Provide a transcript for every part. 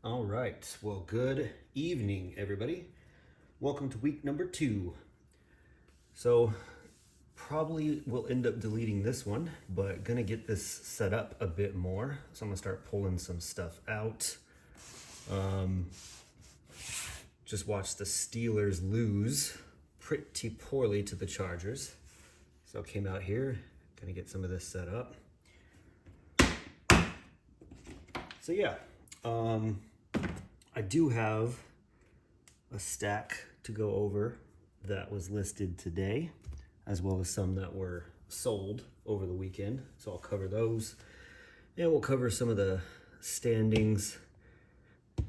All right. Well, good evening, everybody. Welcome to week number 2. So, probably will end up deleting this one, but gonna get this set up a bit more. So, I'm gonna start pulling some stuff out. Just watched the Steelers lose pretty poorly to the Chargers. So, I came out here, gonna get some of this set up. So, yeah. I do have a stack to go over that was listed today, as well as some that were sold over the weekend. So I'll cover those. And we'll cover some of the standings,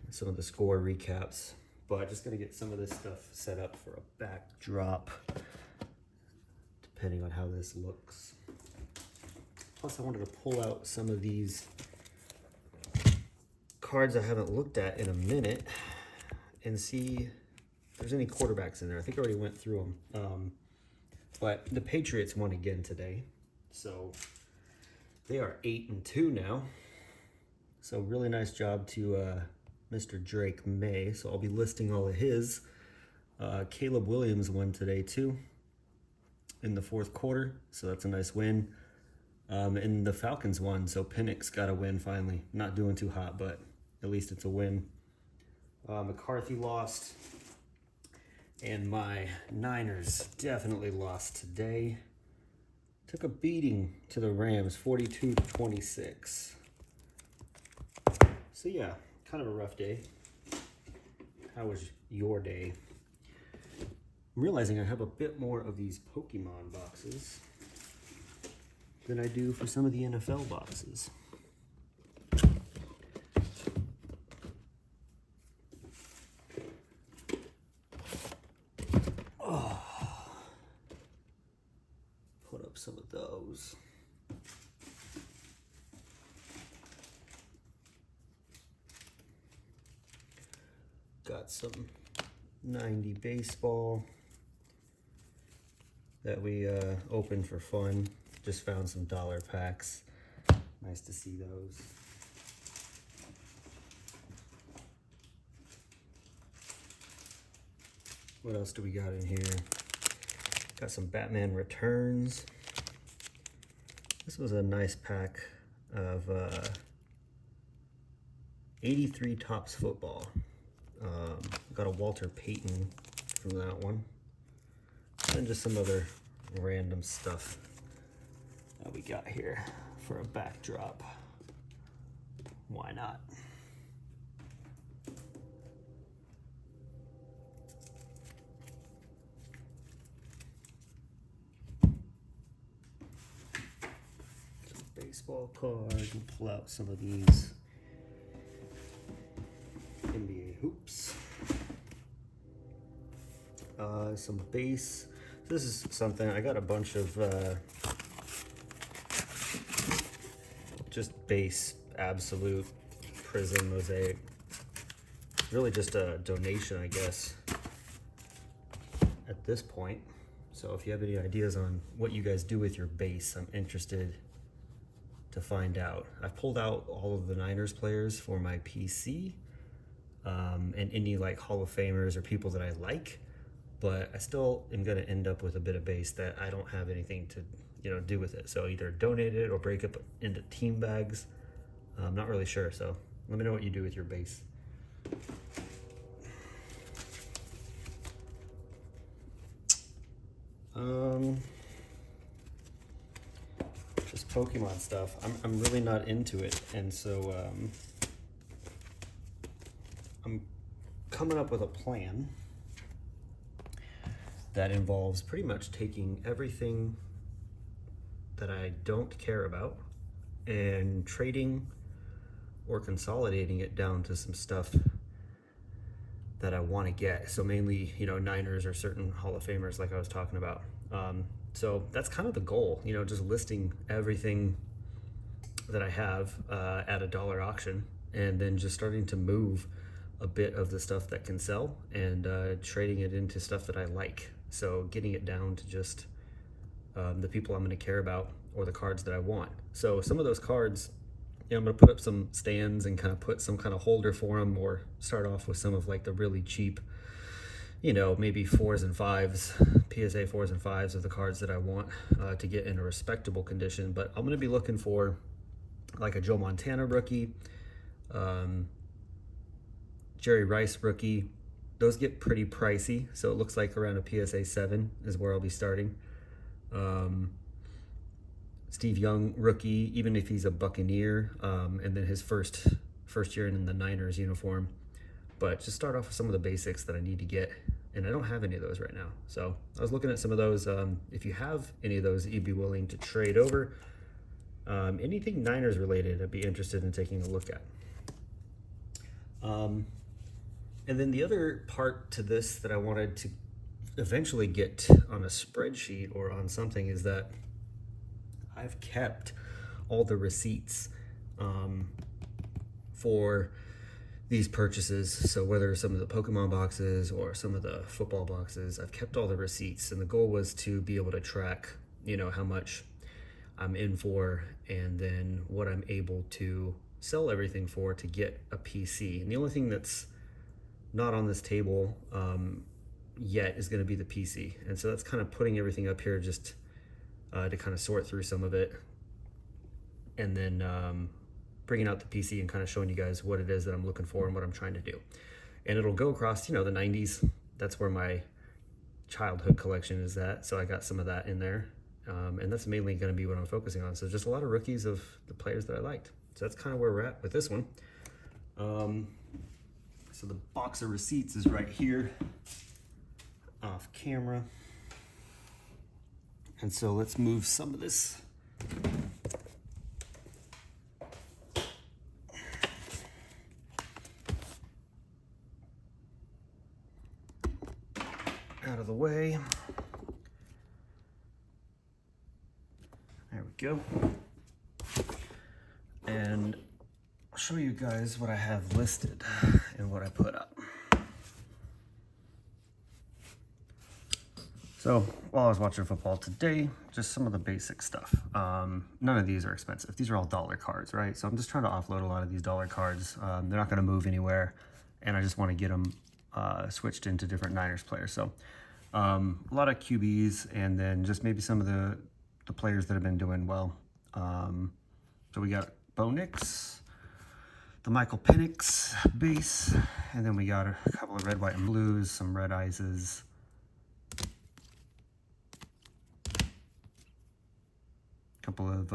some of the score recaps. But just gonna get some of this stuff set up for a backdrop, depending on how this looks. Plus I wanted to pull out some of these cards I haven't looked at in a minute and see if there's any quarterbacks in there. I think I already went through them. But the Patriots won again today. So they are 8-2 now. So really nice job to Mr. Drake May. So I'll be listing all of his. Caleb Williams won today too in the fourth quarter. So that's a nice win. And the Falcons won. So Penix got a win finally. Not doing too hot, but at least it's a win. McCarthy lost. And my Niners definitely lost today. Took a beating to the Rams, 42-26. So yeah, kind of a rough day. How was your day? I'm realizing I have a bit more of these Pokemon boxes than I do for some of the NFL boxes. Put up some of those. Got some 90 baseball that we opened for fun. Just found some dollar packs. Nice to see those. What else do we got in here? Got some Batman Returns. This was a nice pack of 83 Topps football. Got a Walter Payton from that one. And just some other random stuff that we got here for a backdrop. Why not? Some baseball cards. We'll pull out some of these NBA hoops. Some base. This is something, I got a bunch of just base Absolute Prism Mosaic. Really just a donation, I guess, at this point. So if you have any ideas on what you guys do with your base, I'm interested to find out. I've pulled out all of the Niners players for my PC, and any like Hall of Famers or people that I like, but I still am gonna end up with a bit of base that I don't have anything to do with it. So either donate it or break up into team bags. I'm not really sure, so let me know what you do with your base. Just Pokemon stuff. I'm really not into it, and so I'm coming up with a plan that involves pretty much taking everything that I don't care about and trading or consolidating it down to some stuff that I want to get. So mainly, Niners or certain Hall of Famers like I was talking about. So that's kind of the goal, just listing everything that I have at a dollar auction, and then just starting to move a bit of the stuff that can sell and trading it into stuff that I like. So getting it down to just the people I'm going to care about or the cards that I want. So some of those cards yeah, I'm gonna put up some stands and kind of put some kind of holder for them, or start off with some of like the really cheap, you know, maybe 4s and 5s, PSA 4s and 5s of the cards that I want to get in a respectable condition. But I'm gonna be looking for like a Joe Montana rookie, Jerry Rice rookie. Those get pretty pricey, so it looks like around a PSA 7 is where I'll be starting. Steve Young rookie, even if he's a Buccaneer, and then his first year in the Niners uniform. But just start off with some of the basics that I need to get, and I don't have any of those right now. So I was looking at some of those. If you have any of those that you'd be willing to trade over, anything Niners related, I'd be interested in taking a look at. And then the other part to this that I wanted to eventually get on a spreadsheet or on something is that I've kept all the receipts for these purchases. So whether some of the Pokemon boxes or some of the football boxes, I've kept all the receipts, and the goal was to be able to track, you know, how much I'm in for, and then what I'm able to sell everything for to get a PC. And the only thing that's not on this table yet is going to be the PC. And so that's kind of putting everything up here just to kind of sort through some of it, and then bringing out the PC and kind of showing you guys what it is that I'm looking for and what I'm trying to do. And it'll go across, you know, the 90s. That's where my childhood collection is at. So I got some of that in there. And that's mainly going to be what I'm focusing on. So just a lot of rookies of the players that I liked. So that's kind of where we're at with this one. So the box of receipts is right here off camera. And so let's move some of this out of the way. There we go. And I'll show you guys what I have listed and what I put up. So while I was watching football today, just some of the basic stuff. None of these are expensive. These are all dollar cards, right? So I'm just trying to offload a lot of these dollar cards. They're not going to move anywhere, and I just want to get them switched into different Niners players. So a lot of QBs, and then just maybe some of the players that have been doing well. So we got Bo Nix, the Michael Penix base, and then we got a couple of red, white, and blues, some red ices. Couple of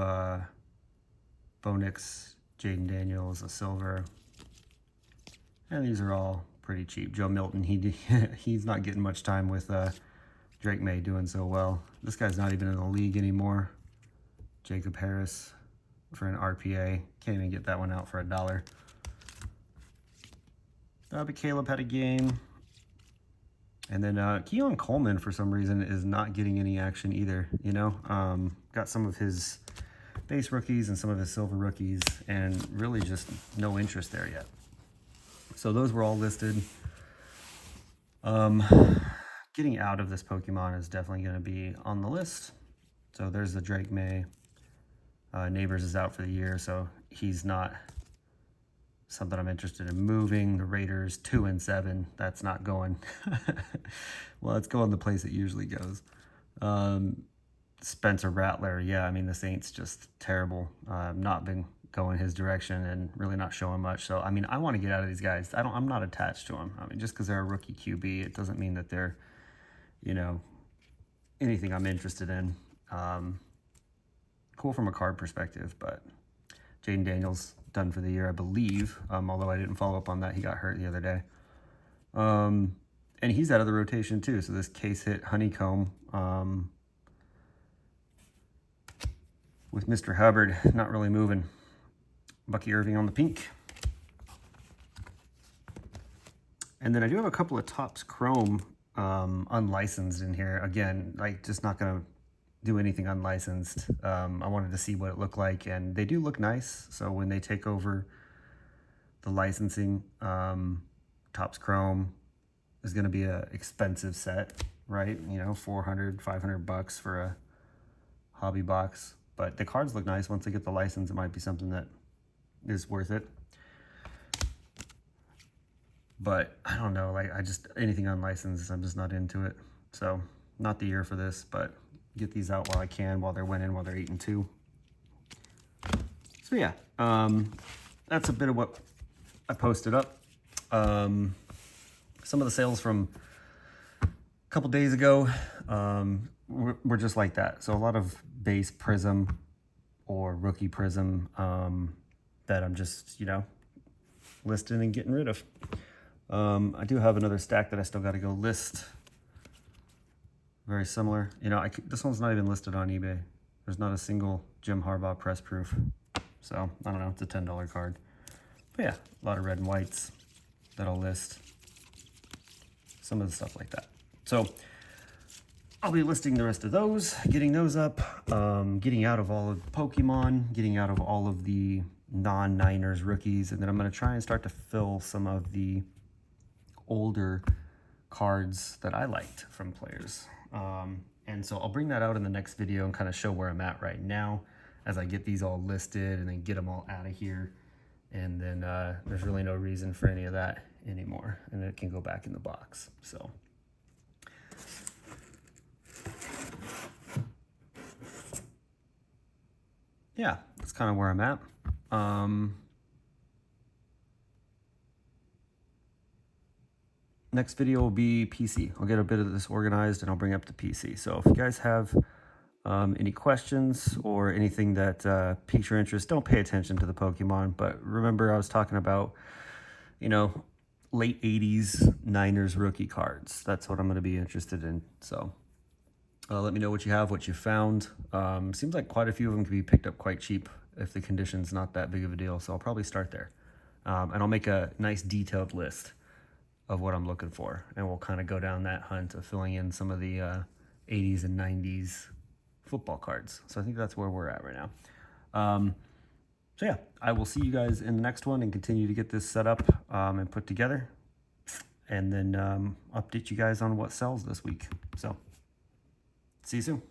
Bo Nix, Jaden Daniels, a silver, and these are all pretty cheap. Joe Milton, he's not getting much time with Drake May doing so well. This guy's not even in the league anymore. Jacob Harris for an RPA, can't even get that one out for $1. But Caleb had a game. And then Keon Coleman, for some reason, is not getting any action either, you know? Got some of his base rookies and some of his silver rookies, and really just no interest there yet. So those were all listed. Getting out of this Pokemon is definitely going to be on the list. So there's the Drake May. Neighbors is out for the year, so he's not something I'm interested in moving. The Raiders 2 and 7, that's not going. Well, it's going the place it usually goes. Spencer Rattler, yeah, I mean, the Saints just terrible. Not been going his direction and really not showing much. So, I mean, I want to get out of these guys. I'm not attached to them. I mean, just because they're a rookie QB, it doesn't mean that they're, you know, anything I'm interested in. Cool from a card perspective, but Jaden Daniels done for the year, I believe, although I didn't follow up on that. He got hurt the other day. And he's out of the rotation too, so this case hit Honeycomb with Mr. Hubbard not really moving. Bucky Irving on the pink. And then I do have a couple of Topps Chrome unlicensed in here. Again, like, just not going to do anything unlicensed. I wanted to see what it looked like, and they do look nice. So when they take over the licensing, Topps Chrome is going to be a expensive set, right? You know, $400-$500 for a hobby box. But the cards look nice. Once they get the license, it might be something that is worth it. But I don't know, like anything unlicensed, I'm just not into it. So not the year for this, but get these out while I can, while they're winning, while they're 8-2. So yeah, that's a bit of what I posted up. Some of the sales from a couple days ago were just like that. So a lot of base Prism or rookie Prism that I'm just, listing and getting rid of. I do have another stack that I still got to go list. Very similar. This one's not even listed on eBay. There's not a single Jim Harbaugh press proof. So, I don't know, it's a $10 card. But yeah, a lot of red and whites that I'll list. Some of the stuff like that. So, I'll be listing the rest of those, getting those up, getting out of all of Pokemon, getting out of all of the non-Niners rookies, and then I'm going to try and start to fill some of the older cards that I liked from players. And so I'll bring that out in the next video and kind of show where I'm at right now as I get these all listed and then get them all out of here. And then there's really no reason for any of that anymore. And it can go back in the box. So yeah, that's kind of where I'm at. Next video will be PC. I'll get a bit of this organized and I'll bring up the PC. So if you guys have any questions or anything that piques your interest, don't pay attention to the Pokemon. But remember, I was talking about, late 80s Niners rookie cards. That's what I'm going to be interested in. So let me know what you have, what you found. Seems like quite a few of them can be picked up quite cheap if the condition's not that big of a deal. So I'll probably start there. And I'll make a nice detailed list of what I'm looking for. And we'll kind of go down that hunt of filling in some of the 80s and 90s football cards. So I think that's where we're at right now. So yeah, I will see you guys in the next one and continue to get this set up and put together. And then update you guys on what sells this week. So see you soon.